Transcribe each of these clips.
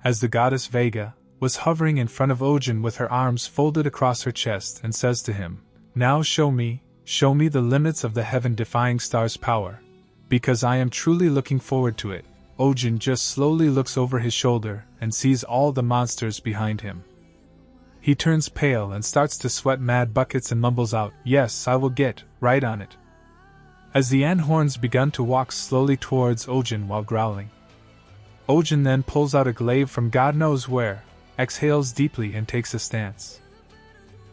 as the goddess Vega was hovering in front of Ojin with her arms folded across her chest and says to him, "Now show me the limits of the Heaven-defying Star's power, because I am truly looking forward to it." Ojin just slowly looks over his shoulder and sees all the monsters behind him. He turns pale and starts to sweat mad buckets and mumbles out, "Yes, I will get right on it," as the ant-horns begun to walk slowly towards Ojin while growling. Ojin then pulls out a glaive from God knows where, exhales deeply and takes a stance.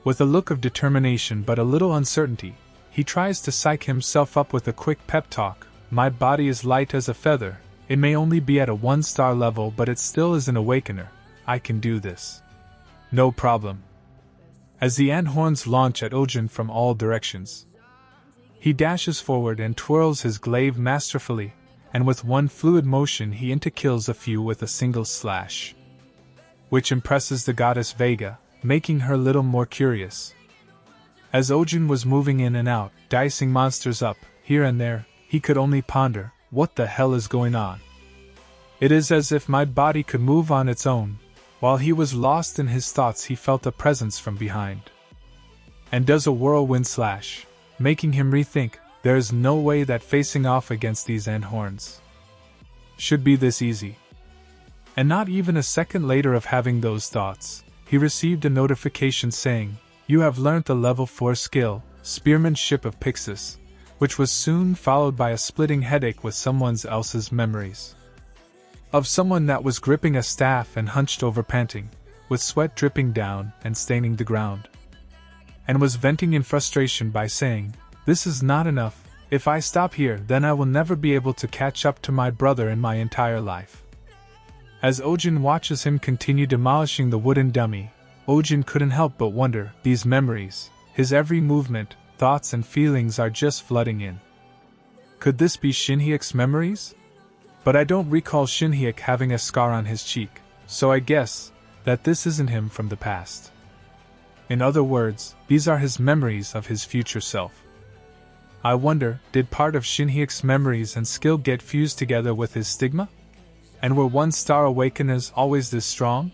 With a look of determination but a little uncertainty, he tries to psych himself up with a quick pep talk. "My body is light as a feather, it may only be at a 1-star level but it still is an awakener, I can do this. No problem." As the ant-horns launch at Ojin from all directions, he dashes forward and twirls his glaive masterfully, and with one fluid motion he kills a few with a single slash, which impresses the goddess Vega, making her little more curious. As Ojin was moving in and out, dicing monsters up, here and there, he could only ponder, what the hell is going on? It is as if my body could move on its own. While he was lost in his thoughts he felt a presence from behind, and does a whirlwind slash, making him rethink, there is no way that facing off against these ant-horns should be this easy. And not even a second later of having those thoughts, he received a notification saying, "You have learnt the level 4 skill, Spearmanship of Pixis," which was soon followed by a splitting headache with someone else's memories. Of someone that was gripping a staff and hunched over panting, with sweat dripping down and staining the ground, and was venting in frustration by saying, "This is not enough, if I stop here then I will never be able to catch up to my brother in my entire life." As Ojin watches him continue demolishing the wooden dummy, Ojin couldn't help but wonder, these memories, his every movement, thoughts and feelings are just flooding in. Could this be Shinhyuk's memories? But I don't recall Shinhyuk having a scar on his cheek, so I guess that this isn't him from the past. In other words, these are his memories of his future self. I wonder, did part of Shinhyuk's memories and skill get fused together with his stigma? And were 1-star awakeners always this strong?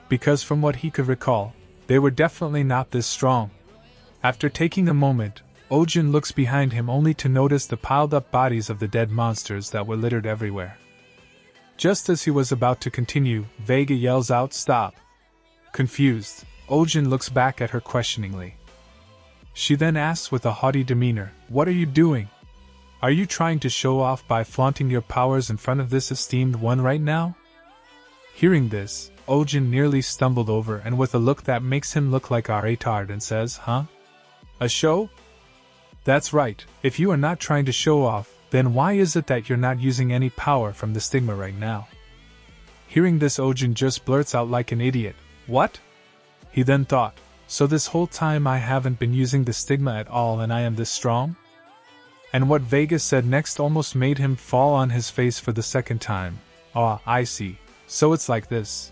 Because from what he could recall, they were definitely not this strong. After taking a moment, Ojin looks behind him only to notice the piled-up bodies of the dead monsters that were littered everywhere. Just as he was about to continue, Vega yells out, "Stop!" Confused, Ojin looks back at her questioningly. She then asks with a haughty demeanor, "What are you doing? Are you trying to show off by flaunting your powers in front of this esteemed one right now?" Hearing this, Ojin nearly stumbled over and with a look that makes him look like a retard and says, "Huh? A show? That's right, if you are not trying to show off, then why is it that you're not using any power from the stigma right now?" Hearing this, Ojin just blurts out like an idiot, "What?" He then thought, so this whole time I haven't been using the stigma at all and I am this strong? And what Vega said next almost made him fall on his face for the second time. "Ah, I see, so it's like this."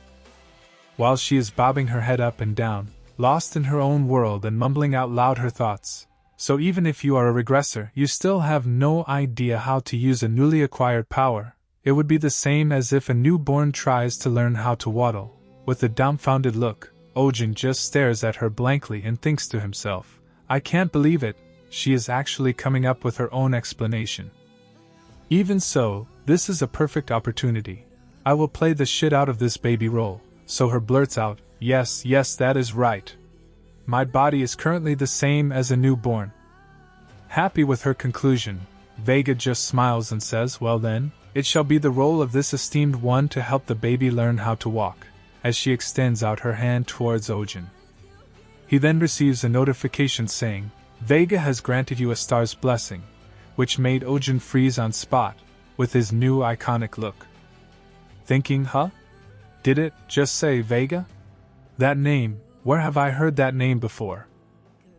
While she is bobbing her head up and down, lost in her own world and mumbling out loud her thoughts. So even if you are a regressor, you still have no idea how to use a newly acquired power. It would be the same as if a newborn tries to learn how to waddle. With a dumbfounded look, Ojin just stares at her blankly and thinks to himself, "I can't believe it, she is actually coming up with her own explanation. Even so, this is a perfect opportunity. I will play the shit out of this baby role." So her blurts out, Yes, that is right. My body is currently the same as a newborn." Happy with her conclusion, Vega just smiles and says, "Well then, it shall be the role of this esteemed one to help the baby learn how to walk," as she extends out her hand towards Ojin. He then receives a notification saying, "Vega has granted you a star's blessing," which made Ojin freeze on spot, with his new iconic look. Thinking, huh? Did it just say Vega? That name, where have I heard that name before?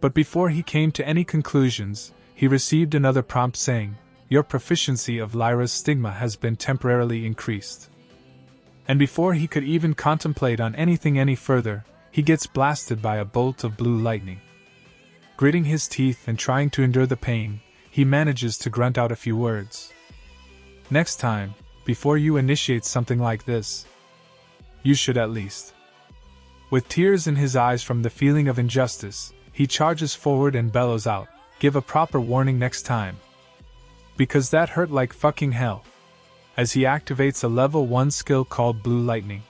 But before he came to any conclusions, he received another prompt saying, "Your proficiency of Lyra's stigma has been temporarily increased." And before he could even contemplate on anything any further, he gets blasted by a bolt of blue lightning. Gritting his teeth and trying to endure the pain, he manages to grunt out a few words. "Next time, before you initiate something like this, You should at least. With tears in his eyes from the feeling of injustice, he charges forward and bellows out, "Give a proper warning next time. Because that hurt like fucking hell." As he activates a level 1 skill called Blue Lightning,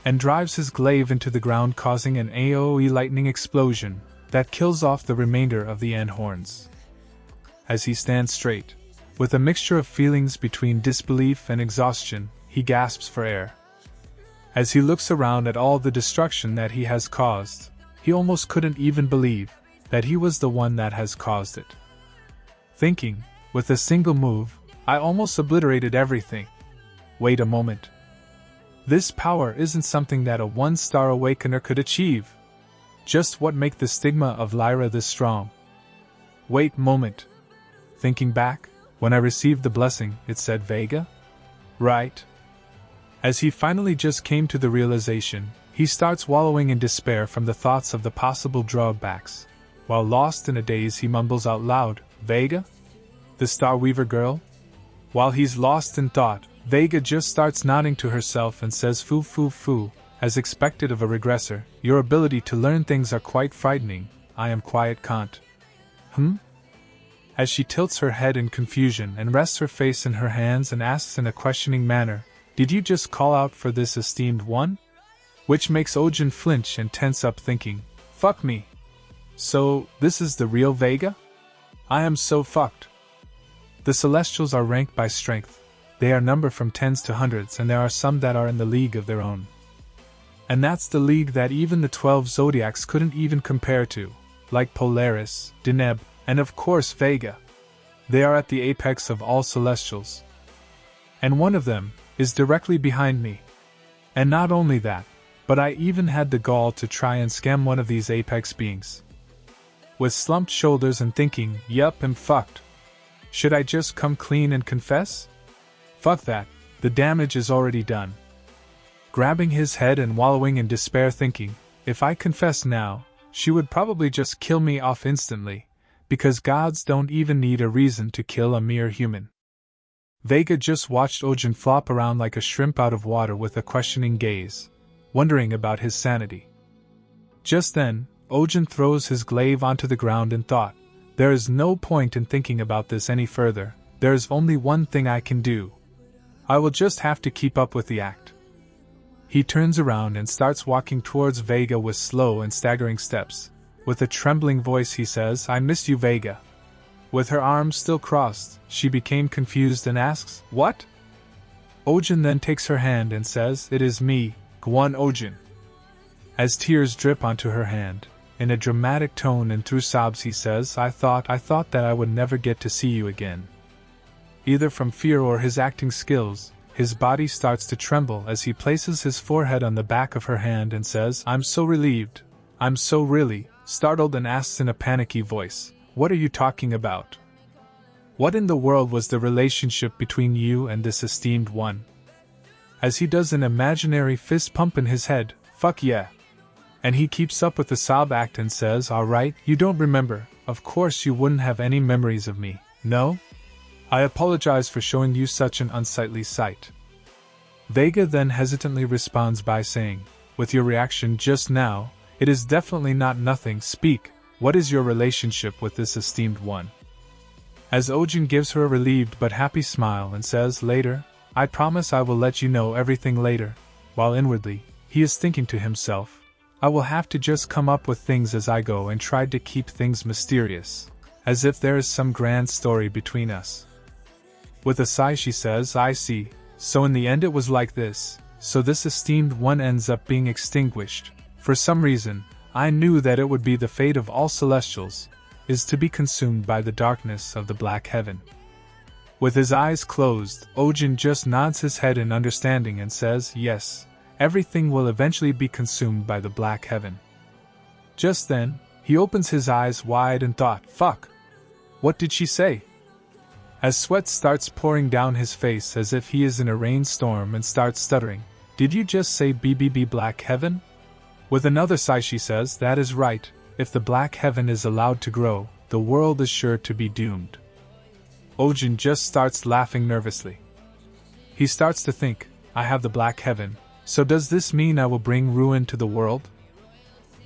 and drives his glaive into the ground, causing an AoE lightning explosion that kills off the remainder of the ant horns. As he stands straight, with a mixture of feelings between disbelief and exhaustion, he gasps for air. As he looks around at all the destruction that he has caused, he almost couldn't even believe that he was the one that has caused it. Thinking, with a single move, I almost obliterated everything. Wait a moment. This power isn't something that a 1-star awakener could achieve. Just what make the stigma of Lyra this strong? Wait moment. Thinking back, when I received the blessing, it said Vega? Right. As he finally just came to the realization, he starts wallowing in despair from the thoughts of the possible drawbacks. While lost in a daze, he mumbles out loud, "Vega? The Star Weaver girl?" While he's lost in thought, Vega just starts nodding to herself and says, "Foo foo foo, as expected of a regressor, your ability to learn things are quite frightening. I am quiet can't." As she tilts her head in confusion and rests her face in her hands and asks in a questioning manner, "Did you just call out for this esteemed one?" Which makes Ojin flinch and tense up, thinking, "Fuck me. So, this is the real Vega? I am so fucked." The Celestials are ranked by strength. They are numbered from 10s to 100s, and there are some that are in the league of their own. And that's the league that even the 12 Zodiacs couldn't even compare to, like Polaris, Deneb, and of course Vega. They are at the apex of all Celestials. And one of them is directly behind me. And not only that, but I even had the gall to try and scam one of these apex beings. With slumped shoulders and thinking, "Yup, I'm fucked. Should I just come clean and confess? Fuck that, the damage is already done." Grabbing his head and wallowing in despair, thinking, if I confess now, she would probably just kill me off instantly, because gods don't even need a reason to kill a mere human. Vega just watched Ojin flop around like a shrimp out of water with a questioning gaze, wondering about his sanity. Just then, Ojin throws his glaive onto the ground and thought, "There is no point in thinking about this any further. There is only one thing I can do. I will just have to keep up with the act." He turns around and starts walking towards Vega with slow and staggering steps. With a trembling voice he says, "I miss you, Vega." With her arms still crossed, she became confused and asks, "What?" Ojin then takes her hand and says, "It is me, Gwon Ojin." As tears drip onto her hand, in a dramatic tone and through sobs he says, I thought that I would never get to see you again." Either from fear or his acting skills, his body starts to tremble as he places his forehead on the back of her hand and says, "I'm so relieved. I'm so really," startled, and asks in a panicky voice, "What are you talking about? What in the world was the relationship between you and this esteemed one?" As he does an imaginary fist pump in his head, "Fuck yeah." And he keeps up with the sob act and says, "Alright, you don't remember. Of course you wouldn't have any memories of me, no? I apologize for showing you such an unsightly sight." Vega then hesitantly responds by saying, "With your reaction just now, it is definitely not nothing. Speak, what is your relationship with this esteemed one?" As Ojin gives her a relieved but happy smile and says, "Later, I promise I will let you know everything later," while inwardly, he is thinking to himself, "I will have to just come up with things as I go and try to keep things mysterious, as if there is some grand story between us." With a sigh she says, "I see, so in the end it was like this, so this esteemed one ends up being extinguished. For some reason, I knew that it would be the fate of all Celestials, is to be consumed by the darkness of the Black Heaven." With his eyes closed, Ojin just nods his head in understanding and says, "Yes, everything will eventually be consumed by the Black Heaven." Just then, he opens his eyes wide and thought, "Fuck! What did she say?" As sweat starts pouring down his face as if he is in a rainstorm and starts stuttering, "Did you just say BBB Black Heaven?" With another sigh she says, "That is right, if the Black Heaven is allowed to grow, the world is sure to be doomed." Ojin just starts laughing nervously. He starts to think, I have the Black Heaven, So does this mean I will bring ruin to the world?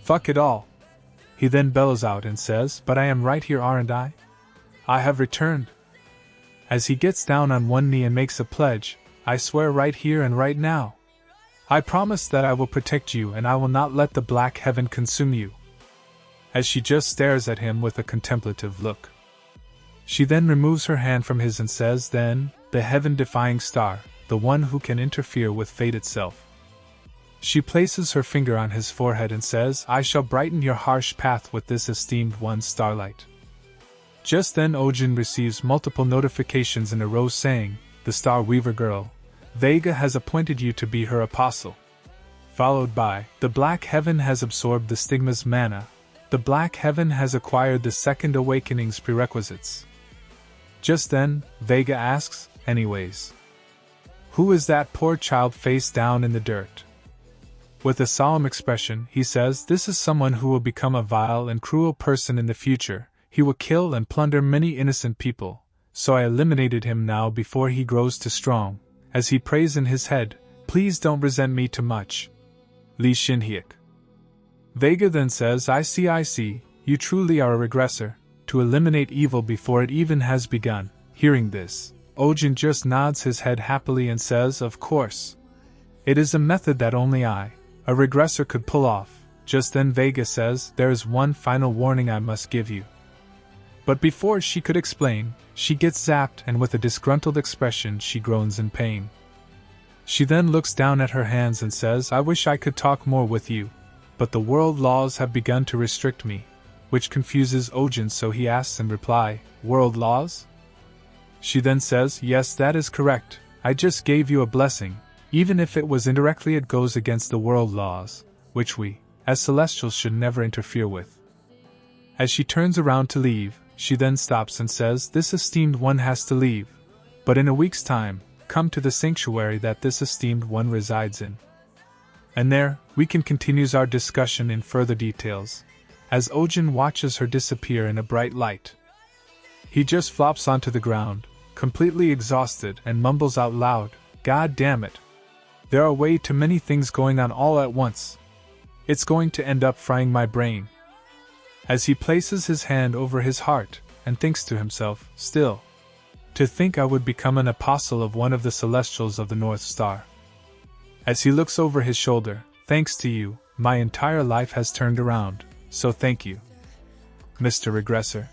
Fuck it all. He then bellows out and says, but I am right here, aren't I? I have returned. As he gets down on one knee and makes a pledge, I swear right here and right now. I promise that I will protect you and I will not let the black heaven consume you. As she just stares at him with a contemplative look. She then removes her hand from his and says, then, the heaven-defying star, the one who can interfere with fate itself. She places her finger on his forehead and says, I shall brighten your harsh path with this esteemed one starlight. Just then Ojin receives multiple notifications in a row saying, the Star Weaver girl, Vega has appointed you to be her apostle. Followed by, the Black Heaven has absorbed the stigma's mana. The Black Heaven has acquired the Second Awakening's prerequisites. Just then, Vega asks, anyways. Who is that poor child face down in the dirt? With a solemn expression, he says, this is someone who will become a vile and cruel person in the future. He will kill and plunder many innocent people, so I eliminated him now before he grows too strong. As he prays in his head, please don't resent me too much. Li Shinhyuk. Vega then says, I see, you truly are a regressor, to eliminate evil before it even has begun. Hearing this, Ojin just nods his head happily and says, of course. It is a method that only I, a regressor, could pull off. Just then Vega says, there is one final warning I must give you. But before she could explain, she gets zapped and with a disgruntled expression she groans in pain. She then looks down at her hands and says, I wish I could talk more with you, but the world laws have begun to restrict me, which confuses Ojin, so he asks in reply, world laws? She then says, yes, that is correct, I just gave you a blessing, even if it was indirectly it goes against the world laws, which we, as Celestials, should never interfere with. As she turns around to leave, she then stops and says, this esteemed one has to leave, but in a week's time, come to the sanctuary that this esteemed one resides in. And there, we can continue our discussion in further details, as Ojin watches her disappear in a bright light. He just flops onto the ground, completely exhausted, and mumbles out loud, God damn it. There are way too many things going on all at once. It's going to end up frying my brain. As he places his hand over his heart, and thinks to himself, still. To think I would become an apostle of one of the Celestials of the North Star. As he looks over his shoulder, thanks to you, my entire life has turned around, so thank you, Mr. Regressor.